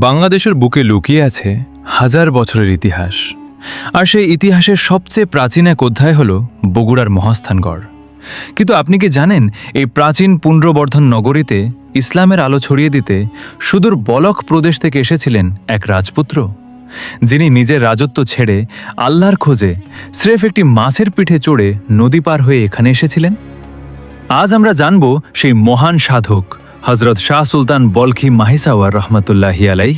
বাংলাদেশের বুকে লুকিয়ে আছে হাজার বছরের ইতিহাস, আর সেই ইতিহাসের সবচেয়ে প্রাচীন এক অধ্যায় হল বগুড়ার মহাস্থানগড়। কিন্তু আপনি কি জানেন, এই প্রাচীন পুণ্ড্রবর্ধন নগরীতে ইসলামের আলো ছড়িয়ে দিতে সুদূর বলখ প্রদেশ থেকে এসেছিলেন এক রাজপুত্র, যিনি নিজের রাজত্ব ছেড়ে আল্লাহর খোঁজে স্রেফ একটি মাছের পিঠে চড়ে নদী পার হয়ে এখানে এসেছিলেন। আজ আমরা জানব সেই মহান সাধক হজরত শাহ সুলতান বলখি মাহিসাওয়ার রহমতুল্লাহি আলাইহ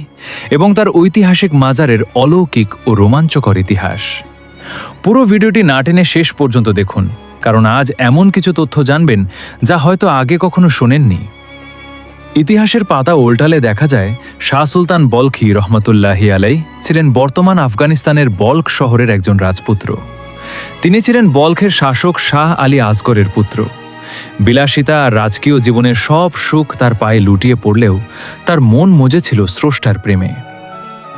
এবং তার ঐতিহাসিক মাজারের অলৌকিক ও রোমাঞ্চকর ইতিহাস। পুরো ভিডিওটি না টেনে শেষ পর্যন্ত দেখুন, কারণ আজ এমন কিছু তথ্য জানবেন যা হয়তো আগে কখনো শোনেননি। ইতিহাসের পাতা উল্টালে দেখা যায় শাহ সুলতান বলখি রহমতুল্লাহি আলাইহ ছিলেন বর্তমান আফগানিস্তানের বলখ শহরের একজন রাজপুত্র। তিনি ছিলেন বলখের শাসক শাহ আলী আসগরের পুত্র। বিলাসিতা আর রাজকীয় জীবনের সব সুখ তার পায়ে লুটিয়ে পড়লেও তার মন মজেছিল স্রষ্টার প্রেমে।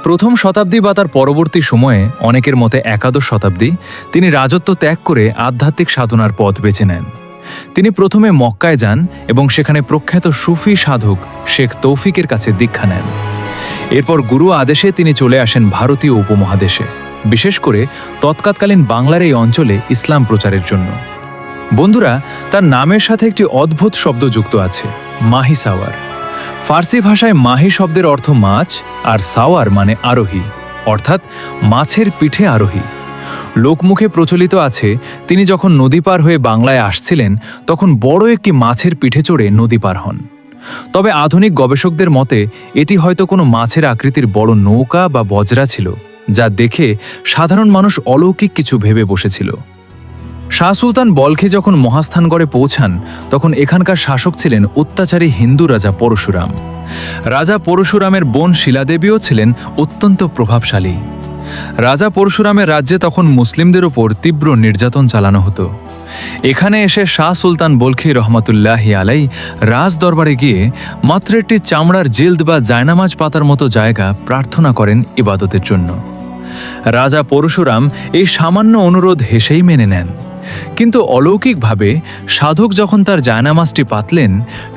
প্রথম শতাব্দী বা তার পরবর্তী সময়ে, অনেকের মতে একাদশ শতাব্দী, তিনি রাজত্ব ত্যাগ করে আধ্যাত্মিক সাধনার পথ বেছে নেন। তিনি প্রথমে মক্কায় যান এবং সেখানে প্রখ্যাত সুফি সাধক শেখ তৌফিকের কাছে দীক্ষা নেন। এরপর গুরু আদেশে তিনি চলে আসেন ভারতীয় উপমহাদেশে, বিশেষ করে তৎকালীন বাংলার এই অঞ্চলে ইসলাম প্রচারের জন্য। বন্ধুরা, তার নামের সাথে একটি অদ্ভুত শব্দ যুক্ত আছে, মাহিসাওয়ার। ফার্সি ভাষায় মাহি শব্দের অর্থ মাছ, আর সাওয়ার মানে আরোহী, অর্থাৎ মাছের পিঠে আরোহী। লোকমুখে প্রচলিত আছে, তিনি যখন নদী পার হয়ে বাংলায় আসছিলেন তখন বড় একটি মাছের পিঠে চড়ে নদী পার হন। তবে আধুনিক গবেষকদের মতে এটি হয়তো কোনো মাছের আকৃতির বড় নৌকা বা বজরা ছিল, যা দেখে সাধারণ মানুষ অলৌকিক কিছু ভেবে বসেছিল। শাহ সুলতান বলখি যখন মহাস্থানগড়ে পৌঁছান তখন এখানকার শাসক ছিলেন অত্যাচারী হিন্দু রাজা পরশুরাম। রাজা পরশুরামের বোন শিলাদেবীও ছিলেন অত্যন্ত প্রভাবশালী। রাজা পরশুরামের রাজ্যে তখন মুসলিমদের ওপর তীব্র নির্যাতন চালানো হতো। এখানে এসে শাহ সুলতান বলখি রহমতুল্লাহি আলাইহ রাজ দরবারে গিয়ে মাত্র একটি চামড়ার জিলদ বা জায়নামাজ পাতার মতো জায়গা প্রার্থনা করেন ইবাদতের জন্য। রাজা পরশুরাম এই সামান্য অনুরোধ হেসেই মেনে নেন, কিন্তু অলৌকিকভাবে সাধক যখন তার জায়নামাজটি পাতলেন,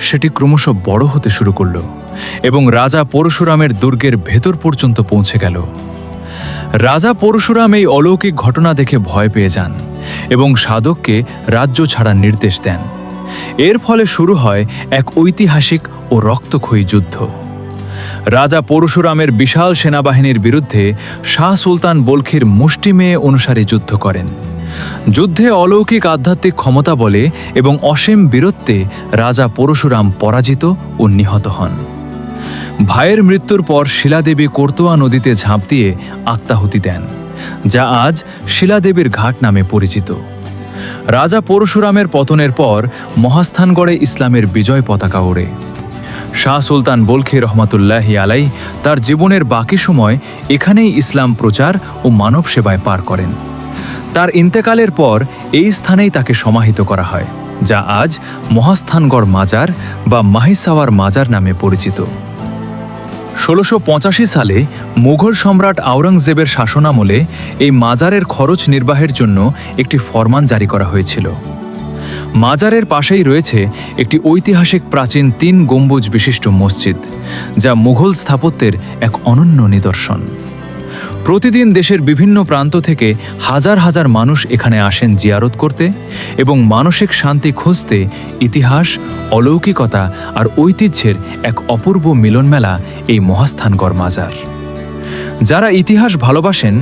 সেটি ক্রমশ বড় হতে শুরু করল এবং রাজা পরশুরামের দুর্গের ভেতর পর্যন্ত পৌঁছে গেল। রাজা পরশুরাম এই অলৌকিক ঘটনা দেখে ভয় পেয়ে যান এবং সাধককে রাজ্য ছাড়ার নির্দেশ দেন। এর ফলে শুরু হয় এক ঐতিহাসিক ও রক্তক্ষয়ী যুদ্ধ। রাজা পরশুরামের বিশাল সেনাবাহিনীর বিরুদ্ধে শাহ সুলতান বলখির মুষ্টিমেয় অনুসারী যুদ্ধ করেন। যুদ্ধে অলৌকিক আধ্যাত্মিক ক্ষমতা বলে এবং অসীম বীরত্বে রাজা পরশুরাম পরাজিত ও নিহত হন। ভাইয়ের মৃত্যুর পর শিলাদেবী কোর্তোয়া নদীতে ঝাঁপ দিয়ে আত্মাহুতি দেন, যা আজ শিলাদেবীর ঘাট নামে পরিচিত। রাজা পরশুরামের পতনের পর মহাস্থানগড়ে ইসলামের বিজয় পতাকা ওড়ে। শাহ সুলতান বলখি রহমতুল্লাহি আলাইহ তার জীবনের বাকি সময় এখানেই ইসলাম প্রচার ও মানব সেবায় পার করেন। তার ইন্তেকালের পর এই স্থানেই তাকে সমাহিত করা হয়, যা আজ মহাস্থানগড় মাজার বা মাহিসাওয়ার মাজার নামে পরিচিত। ১৬৮৫ সালে মুঘল সম্রাট আওরঙ্গজেবের শাসনামলে এই মাজারের খরচ নির্বাহের জন্য একটি ফরমান জারি করা হয়েছিল। মাজারের পাশেই রয়েছে একটি ঐতিহাসিক প্রাচীন ৩ গম্বুজ বিশিষ্ট মসজিদ, যা মুঘল স্থাপত্যের এক অনন্য নিদর্শন। প্রতিদিন দেশের বিভিন্ন প্রান্ত থেকে হাজার হাজার মানুষ এখানে আসেন জিয়ারত করতে এবং মানসিক শান্তি খুঁজতে। ইতিহাস, অলৌকিকতা আর ঐতিহ্যের এক অপূর্ব মিলনমেলা এই মহাস্থানগড় মাজার। যারা ইতিহাস ভালোবাসেন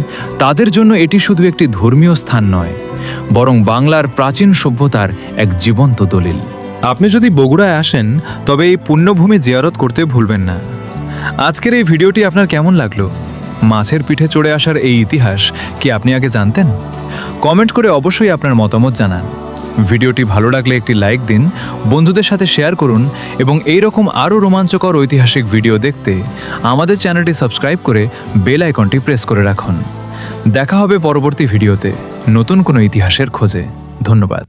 তাদের জন্য এটি শুধু একটি ধর্মীয় স্থান নয়, বরং বাংলার প্রাচীন সভ্যতার এক জীবন্ত দলিল। আপনি যদি বগুড়ায় আসেন তবে এই পুণ্যভূমি জিয়ারত করতে ভুলবেন না। আজকের এই ভিডিওটি আপনার কেমন লাগলো? মাছের পিঠে চড়ে আসার এই ইতিহাস কি আপনি আগে জানতেন? কমেন্ট করে অবশ্যই আপনার মতামত জানান। ভিডিওটি ভালো লাগলে একটি লাইক দিন, বন্ধুদের সাথে শেয়ার করুন এবং এই রকম আরও রোমাঞ্চকর ঐতিহাসিক ভিডিও দেখতে আমাদের চ্যানেলটি সাবস্ক্রাইব করে বেল আইকনটি প্রেস করে রাখুন। দেখা হবে পরবর্তী ভিডিওতে নতুন কোনো ইতিহাসের খোঁজে। ধন্যবাদ।